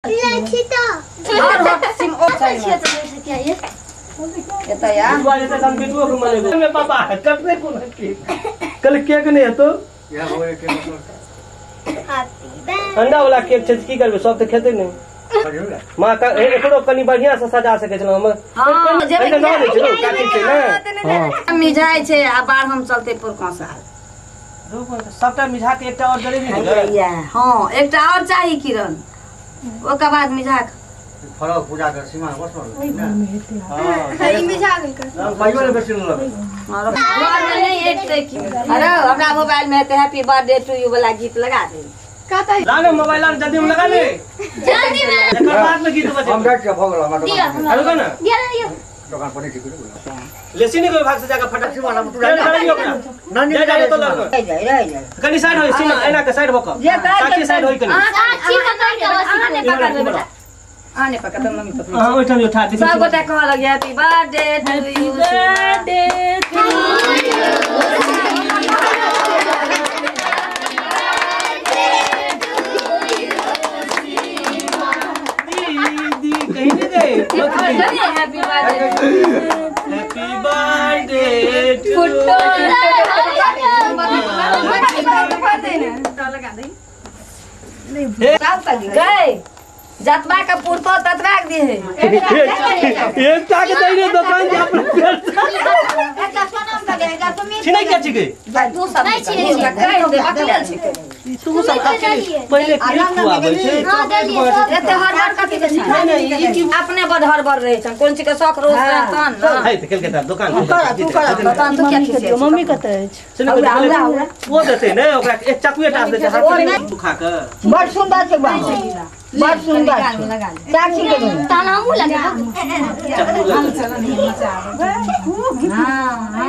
और सिम ओ चाहिए तो क्या ये तो यार वाले से हम वीडियो को मने में पापा करते कौन है कल केक नहीं है तो या होए के अंडा वाला केक छै की करबे सब तो खेते नहीं मां का एकरो कनी बढ़िया से सजा सके छलो हम हां जेबे ना ले छलो काटी छै ना हां मिठाई छै आ बार हम चलते पर साल सबटा मिठा के एकटा और जलेबी देगा हां एकटा और चाहिए किरण ओकर बाद मिठा फरक पूजा कर सीमा बस हां ई मिठा कर पाइयो ले बेसी लग घर में नहीं एक की अरे हमरा मोबाइल में तो हैप्पी बर्थडे टू यू वाला गीत लगा दे कहता है लागे मोबाइल में जल्दी में लगा ले जल्दी में एकर बाद में गीत बजे हम बैठ के भगल हमरा हेलो ना दुकान पर ठीक है लेसी नहीं कोई भाग से जाकर फटक से वाला तू ना नहीं जा तो लग रह कनी साइड होई सीमा एना के साइड भक साची साइड होई कनी साची पकड़ के आने पकड़ ले बेटा आने पकड़ तो मम्मी पकड़ हां ओठा उठा दे सब गोटा कह लग happy birthday to you birthday to कहीं नहीं गए हैप्पी बर्थडे टू गए जतबा का पुरतो ततबा के दिए एक टाके दे दुकान जा एकटा सोनम का देगा तुम छिनै के छिके तू सब नहीं छिनै का कह दे अकेले छिके तू सब अकेले पहले क्लिक हुआ गई छे एते हर कथि के छै नहीं ई अपने बड हड़बड़ रहे छ कोन चीज के शौक रोज रहतन ना है त केल के दुकान तू कर दुकान तो क्या खिसे मम्मी कतै अछि सुन वो देते ने ओकरा एक चाकुए टास दे छै हाथ दुखा के बड़ सुंदर छै बड़ सुंदर चाची के ताना मुंह लगा चाकू लगा हां